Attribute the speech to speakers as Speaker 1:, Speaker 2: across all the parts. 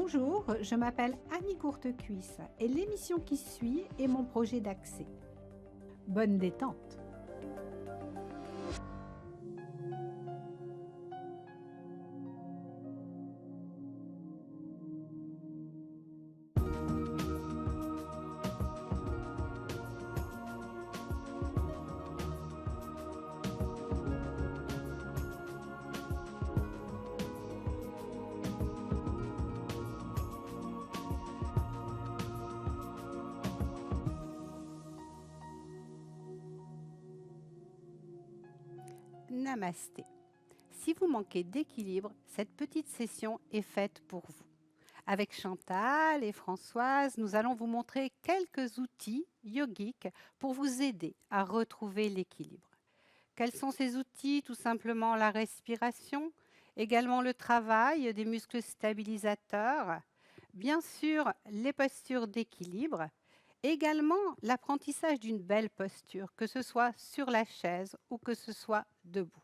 Speaker 1: Bonjour, je m'appelle Annie Courtecuisse et l'émission qui suit est mon projet d'accès. Bonne détente. Namasté. Si vous manquez d'équilibre, cette petite session est faite pour vous. Avec Chantal et Françoise, nous allons vous montrer quelques outils yogiques pour vous aider à retrouver l'équilibre. Quels sont ces outils? Tout simplement la respiration, également le travail des muscles stabilisateurs, bien sûr les postures d'équilibre, également l'apprentissage d'une belle posture, que ce soit sur la chaise ou que ce soit debout.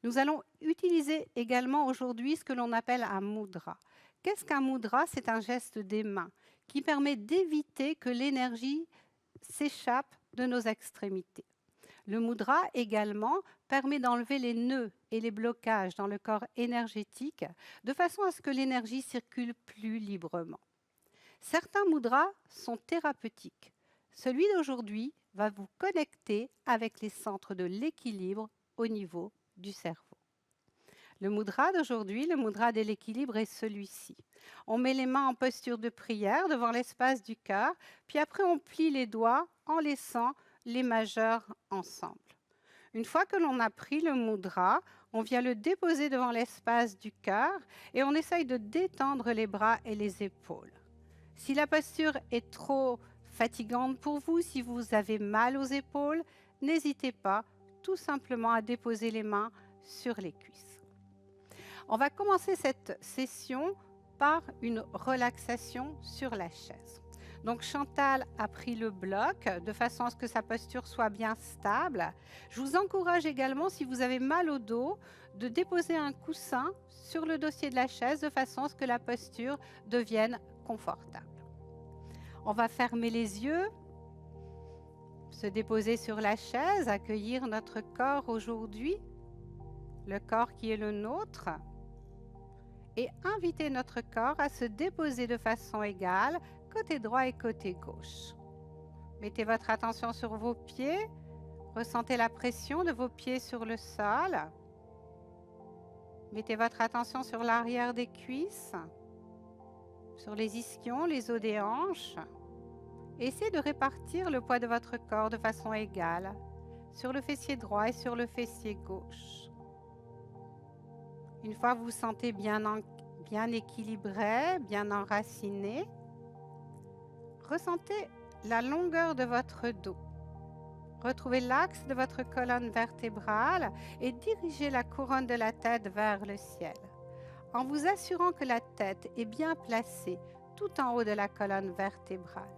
Speaker 1: Nous allons utiliser également aujourd'hui ce que l'on appelle un mudra. Qu'est-ce qu'un mudra? C'est un geste des mains qui permet d'éviter que l'énergie s'échappe de nos extrémités. Le mudra également permet d'enlever les nœuds et les blocages dans le corps énergétique de façon à ce que l'énergie circule plus librement. Certains mudras sont thérapeutiques. Celui d'aujourd'hui va vous connecter avec les centres de l'équilibre au niveau du cerveau. Le mudra d'aujourd'hui, le mudra de l'équilibre est celui-ci. On met les mains en posture de prière devant l'espace du cœur, puis après on plie les doigts en laissant les majeurs ensemble. Une fois que l'on a pris le mudra, on vient le déposer devant l'espace du cœur et on essaye de détendre les bras et les épaules. Si la posture est trop fatigante pour vous, si vous avez mal aux épaules, n'hésitez pas tout simplement à déposer les mains sur les cuisses. On va commencer cette session par une relaxation sur la chaise. Donc Chantal a pris le bloc de façon à ce que sa posture soit bien stable. Je vous encourage également, si vous avez mal au dos, de déposer un coussin sur le dossier de la chaise de façon à ce que la posture devienne confortable. On va fermer les yeux, se déposer sur la chaise, accueillir notre corps aujourd'hui, le corps qui est le nôtre, et inviter notre corps à se déposer de façon égale, côté droit et côté gauche. Mettez votre attention sur vos pieds, ressentez la pression de vos pieds sur le sol. Mettez votre attention sur l'arrière des cuisses, sur les ischions, les os des hanches. Essayez de répartir le poids de votre corps de façon égale sur le fessier droit et sur le fessier gauche. Une fois que vous vous sentez bien équilibré, bien enraciné, ressentez la longueur de votre dos. Retrouvez l'axe de votre colonne vertébrale et dirigez la couronne de la tête vers le ciel, en vous assurant que la tête est bien placée tout en haut de la colonne vertébrale.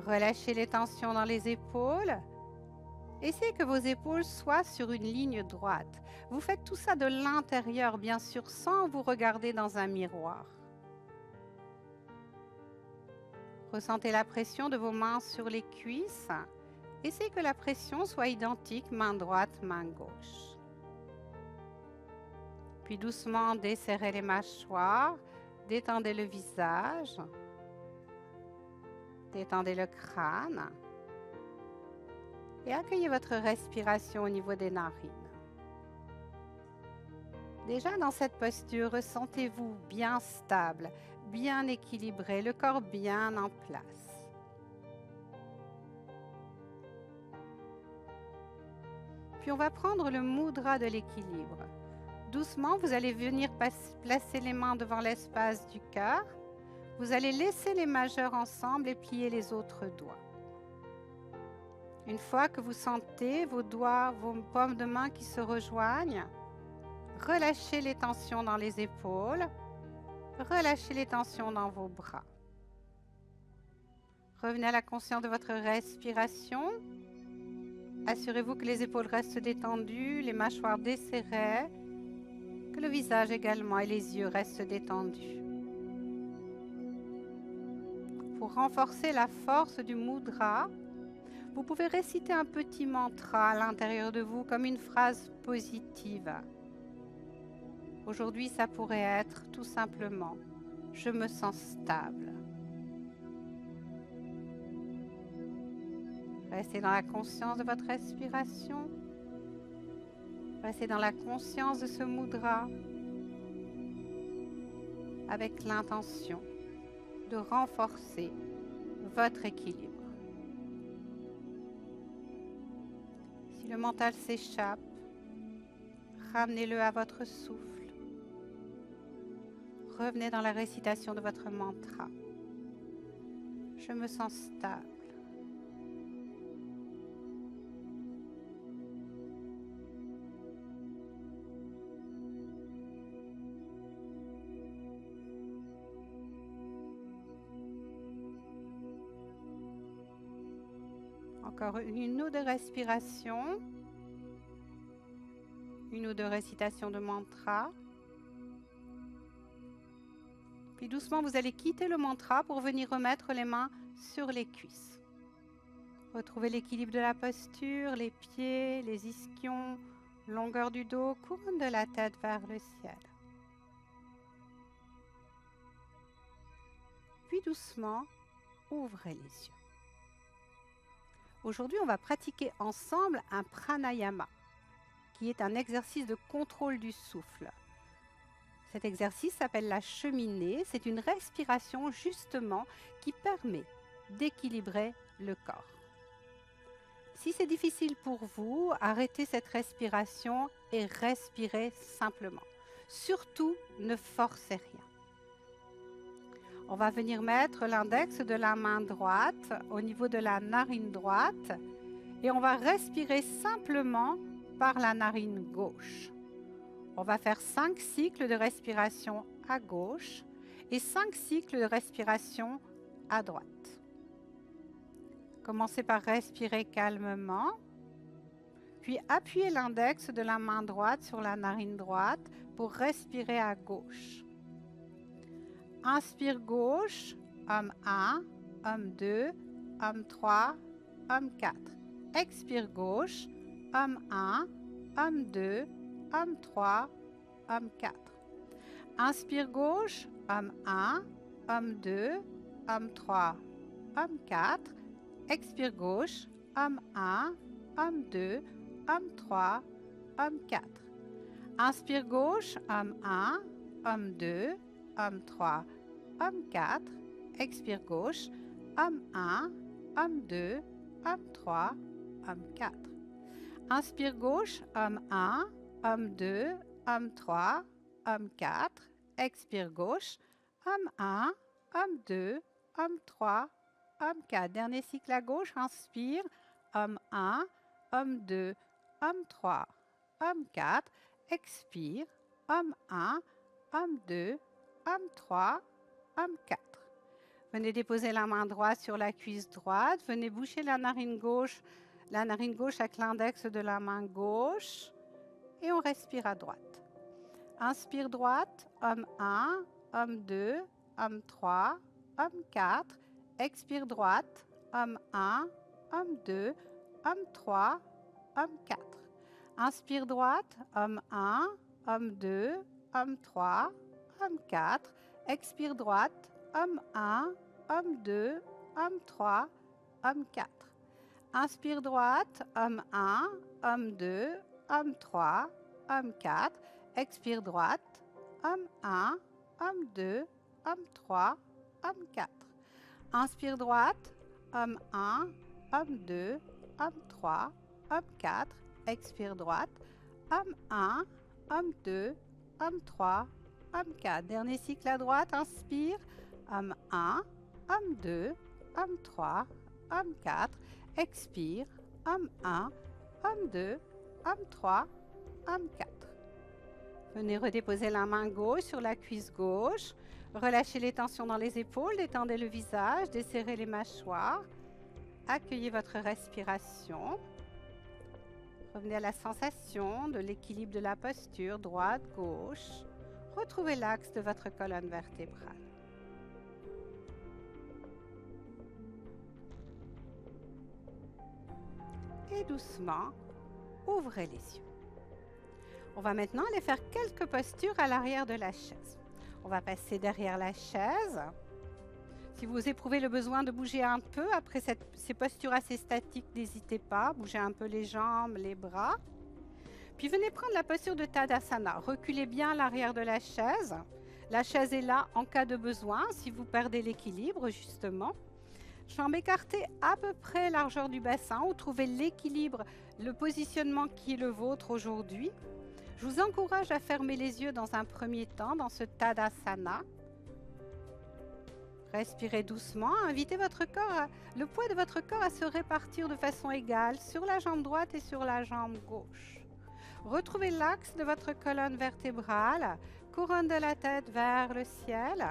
Speaker 1: Relâchez les tensions dans les épaules. Essayez que vos épaules soient sur une ligne droite. Vous faites tout ça de l'intérieur, bien sûr, sans vous regarder dans un miroir. Ressentez la pression de vos mains sur les cuisses. Essayez que la pression soit identique, main droite, main gauche. Puis doucement, desserrez les mâchoires, détendez le visage, détendez le crâne. Et accueillez votre respiration au niveau des narines. Déjà dans cette posture, ressentez-vous bien stable, bien équilibré, le corps bien en place. Puis on va prendre le mudra de l'équilibre. Doucement, vous allez venir placer les mains devant l'espace du cœur. Vous allez laisser les majeurs ensemble et plier les autres doigts. Une fois que vous sentez vos doigts, vos paumes de main qui se rejoignent, relâchez les tensions dans les épaules, relâchez les tensions dans vos bras. Revenez à la conscience de votre respiration. Assurez-vous que les épaules restent détendues, les mâchoires desserrées, que le visage également et les yeux restent détendus. Pour renforcer la force du mudra, vous pouvez réciter un petit mantra à l'intérieur de vous comme une phrase positive. Aujourd'hui, ça pourrait être tout simplement « Je me sens stable ». Restez dans la conscience de votre respiration. Restez dans la conscience de ce mudra avec l'intention de renforcer votre équilibre. Si le mental s'échappe, ramenez-le à votre souffle. Revenez dans la récitation de votre mantra. Je me sens stable. Encore une ou deux respirations, une ou deux récitations de mantra. Puis doucement, vous allez quitter le mantra pour venir remettre les mains sur les cuisses. Retrouvez l'équilibre de la posture, les pieds, les ischions, longueur du dos, couronne de la tête vers le ciel. Puis doucement, ouvrez les yeux. Aujourd'hui, on va pratiquer ensemble un pranayama, qui est un exercice de contrôle du souffle. Cet exercice s'appelle la cheminée. C'est une respiration justement qui permet d'équilibrer le corps. Si c'est difficile pour vous, arrêtez cette respiration et respirez simplement. Surtout, ne forcez rien. On va venir mettre l'index de la main droite au niveau de la narine droite et on va respirer simplement par la narine gauche. On va faire 5 cycles de respiration à gauche et 5 cycles de respiration à droite. Commencez par respirer calmement, puis appuyez l'index de la main droite sur la narine droite pour respirer à gauche. Inspire gauche, homme 1, homme 2, homme 3, homme 4. Expire gauche, homme 1, homme 2, homme 3, homme 4. Inspire gauche, homme 1, homme 2, homme 3, homme 4. Expire gauche, homme 1, homme 2, homme 3, homme 4. Inspire gauche, homme 1, homme 2, homme 3, homme 4. Expire gauche, homme 1, homme 2, homme 3, homme 4. Inspire gauche, homme 1, homme 2, homme 3, homme 4. Expire gauche, homme 1, homme 2, homme 3, homme 4. Dernier cycle à gauche, inspire, homme 1, homme 2, homme 3, homme 4. Expire, homme 1, homme 2, homme 3, homme 4. Venez déposer la main droite sur la cuisse droite. Venez boucher la narine gauche avec l'index de la main gauche. Et on respire à droite. Inspire droite, homme 1, homme 2, homme 3, homme 4. Expire droite, homme 1, homme 2, homme 3, homme 4. Inspire droite, homme 1, homme 2, homme 3, homme 4. Expire droite, homme 1, homme 2, homme 3, homme 4. Inspire droite, homme 1, homme 2, homme 3, homme 4. Expire droite, homme 1, homme 2, homme 3, homme 4. Inspire droite, homme 1, homme 2, homme 3, homme 4. Expire droite, homme 1, homme 2, homme 3, homme 4. Dernier cycle à droite, inspire, homme 1, homme 2, homme 3, homme 4. Expire, homme 1, homme 2, homme 3, homme 4. Venez redéposer la main gauche sur la cuisse gauche. Relâchez les tensions dans les épaules, détendez le visage, desserrez les mâchoires. Accueillez votre respiration. Revenez à la sensation de l'équilibre de la posture droite-gauche. Retrouvez l'axe de votre colonne vertébrale. puis doucement, ouvrez les yeux. On va maintenant aller faire quelques postures à l'arrière de la chaise. On va passer derrière la chaise. Si vous éprouvez le besoin de bouger un peu après ces postures assez statiques, n'hésitez pas, bougez un peu les jambes, les bras. Puis venez prendre la posture de Tadasana. Reculez bien l'arrière de la chaise. La chaise est là en cas de besoin, si vous perdez l'équilibre justement. Jambes écartées à peu près largeur du bassin, où trouvez l'équilibre, le positionnement qui est le vôtre aujourd'hui. Je vous encourage à fermer les yeux dans un premier temps dans ce Tadasana. Respirez doucement, invitez le poids de votre corps à se répartir de façon égale sur la jambe droite et sur la jambe gauche. Retrouvez l'axe de votre colonne vertébrale, couronne de la tête vers le ciel.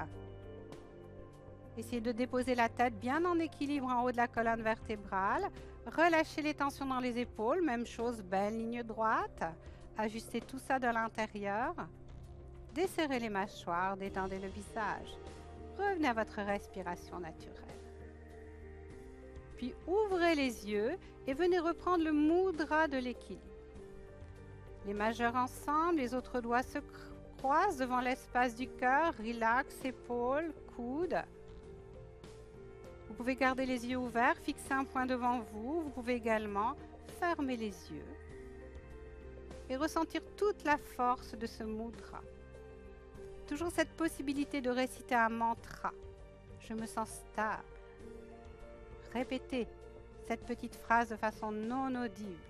Speaker 1: Essayez de déposer la tête bien en équilibre en haut de la colonne vertébrale. Relâchez les tensions dans les épaules, même chose, belle ligne droite. Ajustez tout ça de l'intérieur. Desserrez les mâchoires, détendez le visage. Revenez à votre respiration naturelle. Puis ouvrez les yeux et venez reprendre le mudra de l'équilibre. Les majeurs ensemble, les autres doigts se croisent devant l'espace du cœur. Relax, épaules, coudes. Vous pouvez garder les yeux ouverts, fixer un point devant vous. Vous pouvez également fermer les yeux et ressentir toute la force de ce mudra. Toujours cette possibilité de réciter un mantra. Je me sens stable. Répétez cette petite phrase de façon non audible.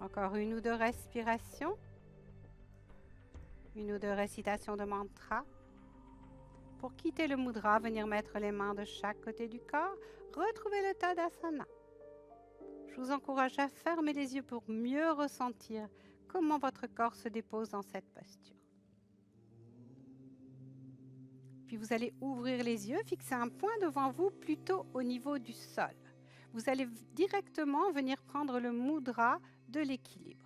Speaker 1: Encore une ou deux respirations. Une ou deux récitations de mantra. Pour quitter le mudra, venir mettre les mains de chaque côté du corps, retrouvez le Tadasana. Je vous encourage à fermer les yeux pour mieux ressentir comment votre corps se dépose dans cette posture. Puis vous allez ouvrir les yeux, fixer un point devant vous plutôt au niveau du sol. Vous allez directement venir prendre le mudra de l'équilibre.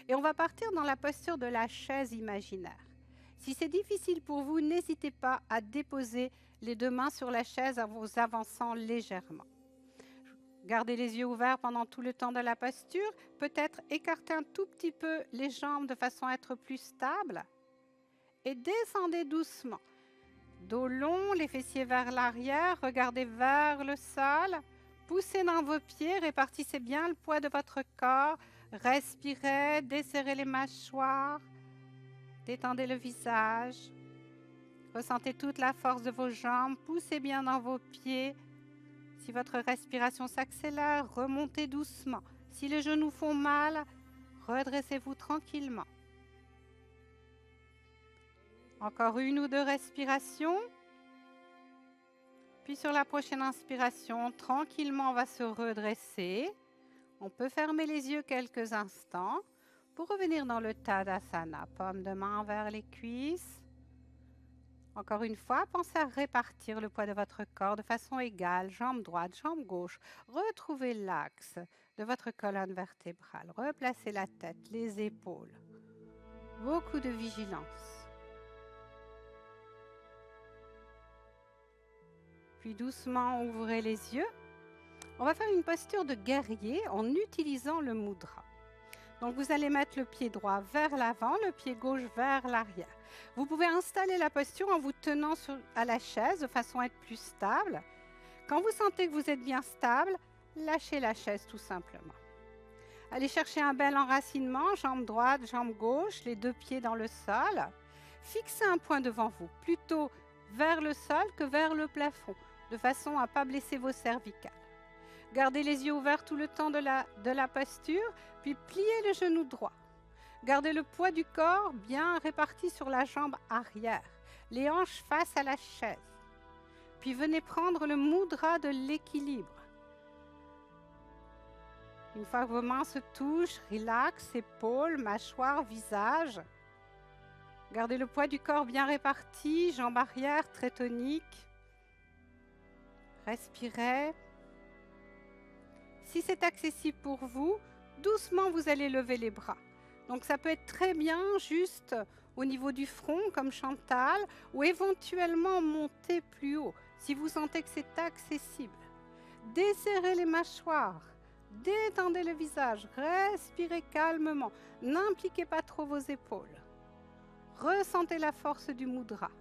Speaker 1: Et on va partir dans la posture de la chaise imaginaire. Si c'est difficile pour vous, n'hésitez pas à déposer les deux mains sur la chaise en vous avançant légèrement. Gardez les yeux ouverts pendant tout le temps de la posture. Peut-être écartez un tout petit peu les jambes de façon à être plus stable. Et descendez doucement. Dos long, les fessiers vers l'arrière, regardez vers le sol. Poussez dans vos pieds, répartissez bien le poids de votre corps. Respirez, desserrez les mâchoires. Détendez le visage. Ressentez toute la force de vos jambes. Poussez bien dans vos pieds. Si votre respiration s'accélère, remontez doucement. Si les genoux font mal, redressez-vous tranquillement. Encore une ou deux respirations. Puis sur la prochaine inspiration, tranquillement, on va se redresser. On peut fermer les yeux quelques instants. Pour revenir dans le Tadasana, paume de main vers les cuisses. Encore une fois, pensez à répartir le poids de votre corps de façon égale, jambe droite, jambe gauche. Retrouvez l'axe de votre colonne vertébrale. Replacez la tête, les épaules. Beaucoup de vigilance. Puis doucement, ouvrez les yeux. On va faire une posture de guerrier en utilisant le mudra. Donc, vous allez mettre le pied droit vers l'avant, le pied gauche vers l'arrière. Vous pouvez installer la posture en vous tenant à la chaise de façon à être plus stable. Quand vous sentez que vous êtes bien stable, lâchez la chaise tout simplement. Allez chercher un bel enracinement, jambe droite, jambe gauche, les deux pieds dans le sol. Fixez un point devant vous, plutôt vers le sol que vers le plafond, de façon à ne pas blesser vos cervicales. Gardez les yeux ouverts tout le temps de la posture, puis pliez le genou droit. Gardez le poids du corps bien réparti sur la jambe arrière, les hanches face à la chaise. Puis venez prendre le mudra de l'équilibre. Une fois que vos mains se touchent, relax, épaules, mâchoire, visage. Gardez le poids du corps bien réparti, jambes arrière très toniques. Respirez. Si c'est accessible pour vous, doucement vous allez lever les bras. Donc ça peut être très bien juste au niveau du front comme Chantal ou éventuellement monter plus haut si vous sentez que c'est accessible. Desserrez les mâchoires, détendez le visage, respirez calmement, n'impliquez pas trop vos épaules. Ressentez la force du mudra.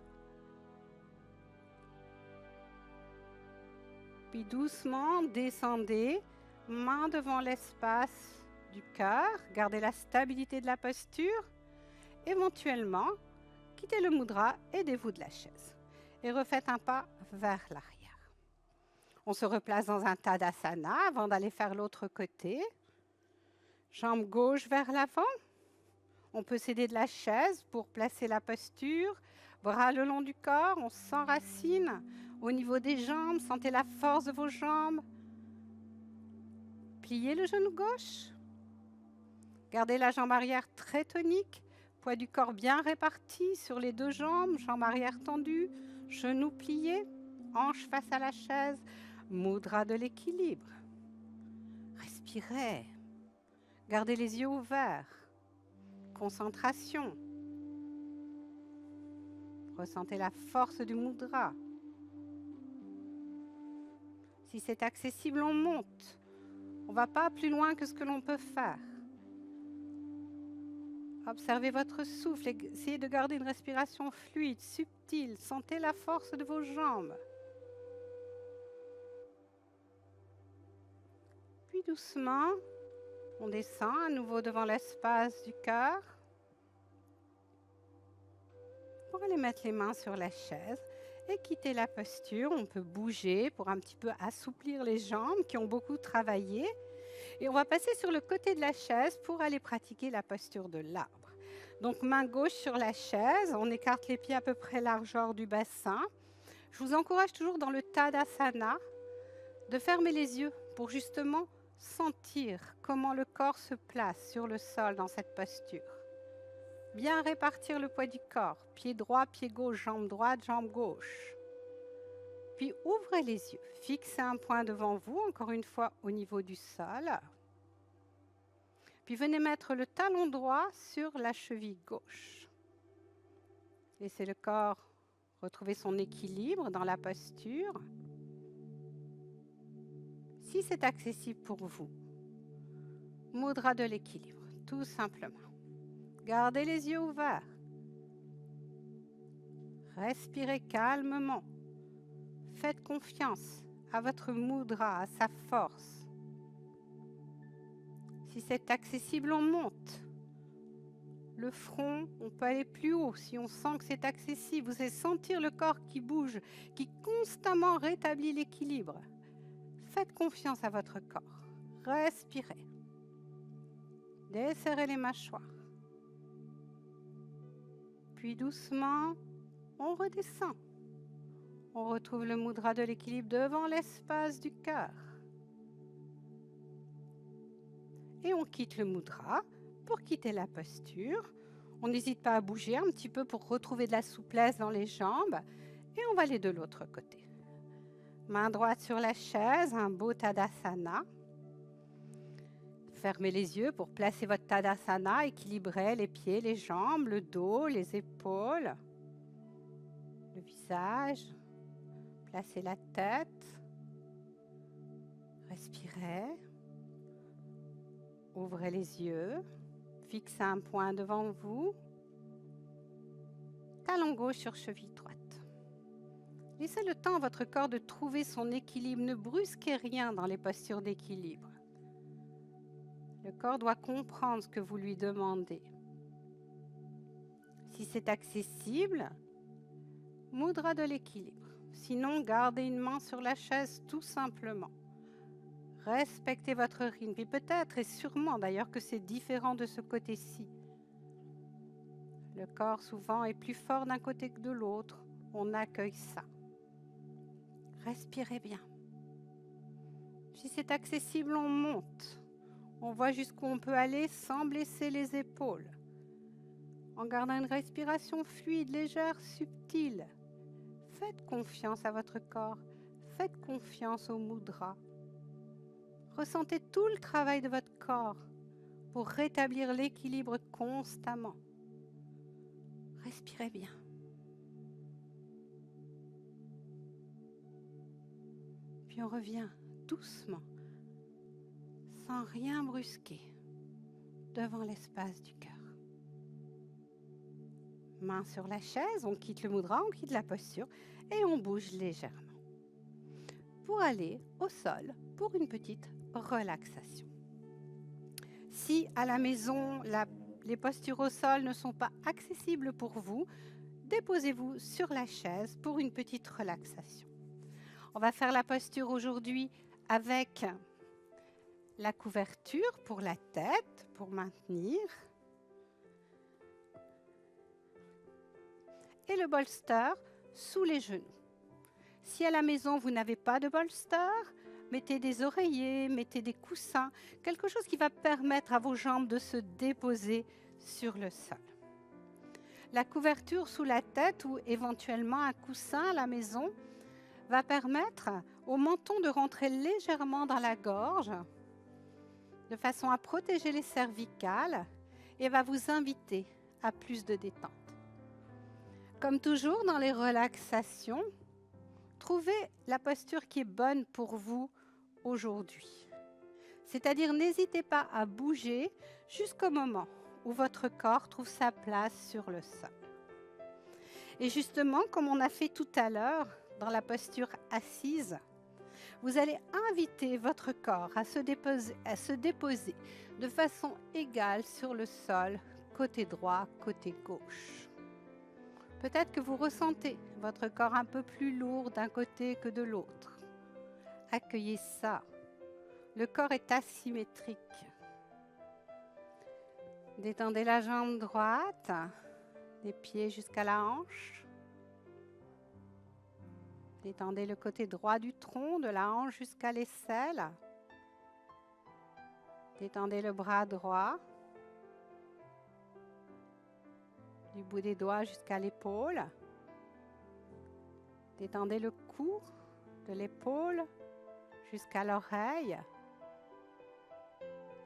Speaker 1: Puis doucement, descendez, main devant l'espace du cœur, gardez la stabilité de la posture. Éventuellement, quittez le mudra, aidez-vous de la chaise et refaites un pas vers l'arrière. On se replace dans un Tadasana avant d'aller faire l'autre côté. Jambe gauche vers l'avant. On peut s'aider de la chaise pour placer la posture. Bras le long du corps, on s'enracine. Au niveau des jambes, sentez la force de vos jambes. Pliez le genou gauche. Gardez la jambe arrière très tonique. Poids du corps bien réparti sur les deux jambes. Jambe arrière tendue, genoux pliés, hanche face à la chaise. Mudra de l'équilibre. Respirez. Gardez les yeux ouverts. Concentration. Ressentez la force du mudra. Si c'est accessible, on monte. On ne va pas plus loin que ce que l'on peut faire. Observez votre souffle. Essayez de garder une respiration fluide, subtile. Sentez la force de vos jambes. Puis doucement, on descend à nouveau devant l'espace du cœur. Pour aller mettre les mains sur la chaise et quitter la posture, on peut bouger pour un petit peu assouplir les jambes qui ont beaucoup travaillé. Et on va passer sur le côté de la chaise pour aller pratiquer la posture de l'arbre. Donc main gauche sur la chaise, on écarte les pieds à peu près largeur du bassin. Je vous encourage toujours dans le Tadasana de fermer les yeux pour justement sentir comment le corps se place sur le sol dans cette posture. Bien répartir le poids du corps, pied droit, pied gauche, jambe droite, jambe gauche. Puis ouvrez les yeux, fixez un point devant vous, encore une fois au niveau du sol. Puis venez mettre le talon droit sur la cheville gauche. Laissez le corps retrouver son équilibre dans la posture. Si c'est accessible pour vous, mudra de l'équilibre, tout simplement. Gardez les yeux ouverts. Respirez calmement. Faites confiance à votre mudra, à sa force. Si c'est accessible, on monte. Le front, on peut aller plus haut si on sent que c'est accessible. Vous allez sentir le corps qui bouge, qui constamment rétablit l'équilibre. Faites confiance à votre corps. Respirez. Desserrez les mâchoires. Puis doucement, on redescend. On retrouve le mudra de l'équilibre devant l'espace du cœur. Et on quitte le mudra pour quitter la posture. On n'hésite pas à bouger un petit peu pour retrouver de la souplesse dans les jambes. Et on va aller de l'autre côté. Main droite sur la chaise, un beau Tadasana. Fermez les yeux pour placer votre Tadasana, équilibrez les pieds, les jambes, le dos, les épaules, le visage. Placez la tête. Respirez. Ouvrez les yeux. Fixez un point devant vous. Talon gauche sur cheville droite. Laissez le temps à votre corps de trouver son équilibre. Ne brusquez rien dans les postures d'équilibre. Le corps doit comprendre ce que vous lui demandez. Si c'est accessible, mudra de l'équilibre. Sinon, gardez une main sur la chaise tout simplement. Respectez votre rythme. Et peut-être et sûrement d'ailleurs que c'est différent de ce côté-ci. Le corps souvent est plus fort d'un côté que de l'autre. On accueille ça. Respirez bien. Si c'est accessible, on monte. On voit jusqu'où on peut aller sans blesser les épaules. En gardant une respiration fluide, légère, subtile. Faites confiance à votre corps. Faites confiance au mudra. Ressentez tout le travail de votre corps pour rétablir l'équilibre constamment. Respirez bien. Puis on revient doucement, sans rien brusquer, devant l'espace du cœur. Main sur la chaise, on quitte le mudra, on quitte la posture et on bouge légèrement pour aller au sol pour une petite relaxation. Si à la maison, les postures au sol ne sont pas accessibles pour vous, déposez-vous sur la chaise pour une petite relaxation. On va faire la posture aujourd'hui avec la couverture pour la tête, pour maintenir. Et le bolster sous les genoux. Si à la maison, vous n'avez pas de bolster, mettez des oreillers, mettez des coussins, quelque chose qui va permettre à vos jambes de se déposer sur le sol. La couverture sous la tête ou éventuellement un coussin à la maison va permettre au menton de rentrer légèrement dans la gorge de façon à protéger les cervicales et va vous inviter à plus de détente. Comme toujours dans les relaxations, trouvez la posture qui est bonne pour vous aujourd'hui. C'est-à-dire, n'hésitez pas à bouger jusqu'au moment où votre corps trouve sa place sur le sol. Et justement, comme on a fait tout à l'heure dans la posture assise, vous allez inviter votre corps à se déposer de façon égale sur le sol, côté droit, côté gauche. Peut-être que vous ressentez votre corps un peu plus lourd d'un côté que de l'autre. Accueillez ça. Le corps est asymétrique. Détendez la jambe droite, les pieds jusqu'à la hanche. Détendez le côté droit du tronc, de la hanche jusqu'à l'aisselle. Détendez le bras droit, du bout des doigts jusqu'à l'épaule. Détendez le cou, de l'épaule jusqu'à l'oreille.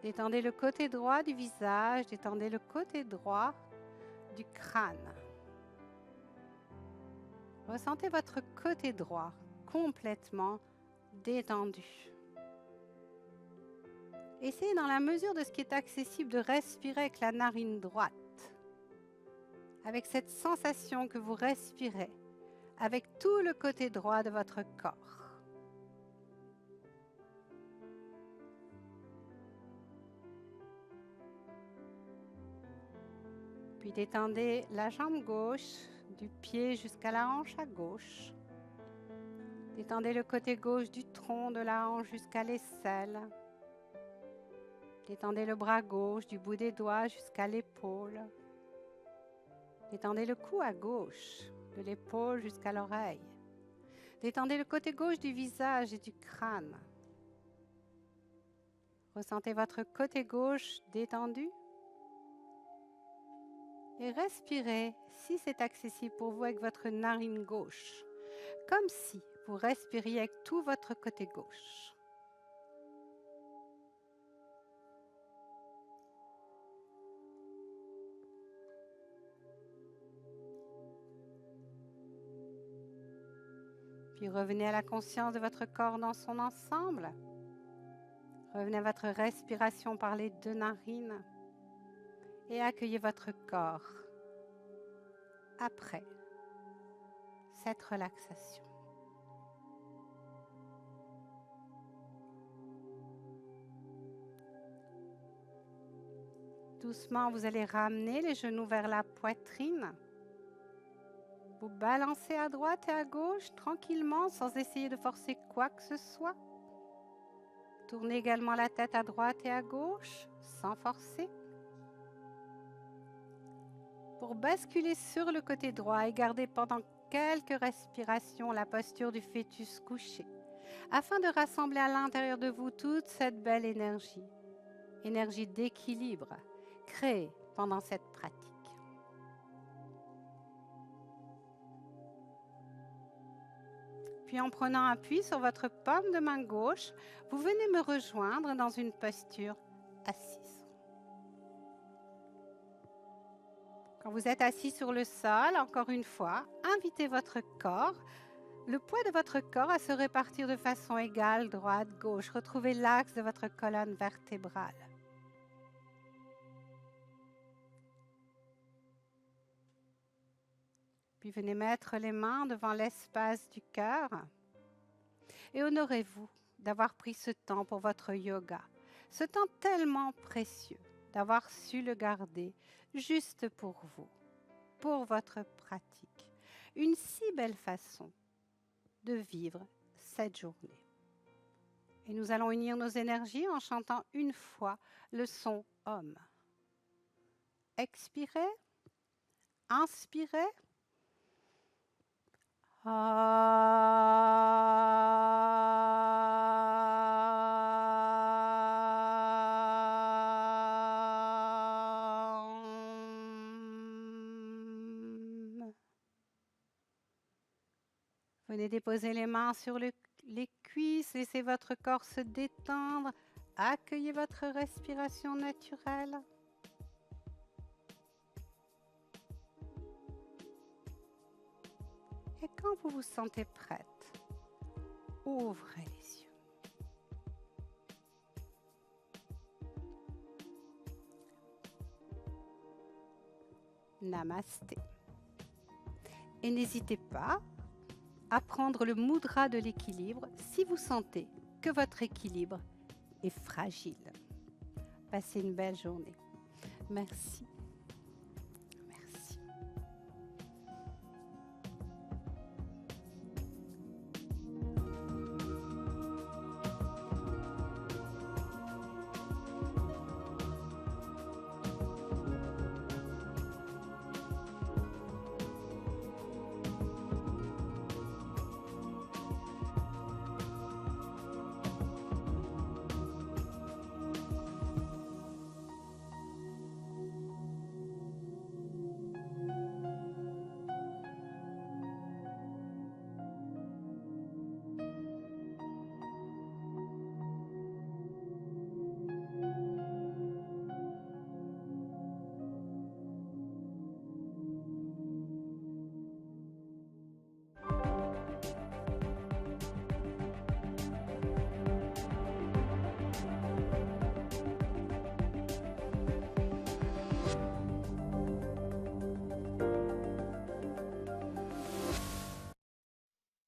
Speaker 1: Détendez le côté droit du visage, détendez le côté droit du crâne. Ressentez votre côté droit complètement détendu. Essayez dans la mesure de ce qui est accessible de respirer avec la narine droite, avec cette sensation que vous respirez avec tout le côté droit de votre corps. Puis détendez la jambe gauche, du pied jusqu'à la hanche à gauche. Détendez le côté gauche du tronc, de la hanche jusqu'à l'aisselle. Détendez le bras gauche, du bout des doigts jusqu'à l'épaule. Détendez le cou à gauche, de l'épaule jusqu'à l'oreille. Détendez le côté gauche du visage et du crâne. Ressentez votre côté gauche détendu. Et respirez, si c'est accessible pour vous, avec votre narine gauche, comme si vous respiriez avec tout votre côté gauche. Puis revenez à la conscience de votre corps dans son ensemble. Revenez à votre respiration par les deux narines. Et accueillez votre corps après cette relaxation. Doucement, vous allez ramener les genoux vers la poitrine. Vous balancez à droite et à gauche tranquillement sans essayer de forcer quoi que ce soit. Tournez également la tête à droite et à gauche sans forcer. Pour basculer sur le côté droit et garder pendant quelques respirations la posture du fœtus couché, afin de rassembler à l'intérieur de vous toute cette belle énergie d'équilibre créée pendant cette pratique. Puis en prenant appui sur votre paume de main gauche, vous venez me rejoindre dans une posture assise. Quand vous êtes assis sur le sol, encore une fois, invitez votre corps, le poids de votre corps à se répartir de façon égale, droite, gauche. Retrouvez l'axe de votre colonne vertébrale. Puis venez mettre les mains devant l'espace du cœur et honorez-vous d'avoir pris ce temps pour votre yoga. Ce temps tellement précieux, d'avoir su le garder juste pour vous, pour votre pratique. Une si belle façon de vivre cette journée. Et nous allons unir nos énergies en chantant une fois le son Om. Expirez, inspirez. Venez déposer les mains sur les cuisses, laissez votre corps se détendre, accueillez votre respiration naturelle. Et quand vous vous sentez prête, ouvrez les yeux. Namasté. Et n'hésitez pas à prendre le mudra de l'équilibre si vous sentez que votre équilibre est fragile. Passez une belle journée. Merci.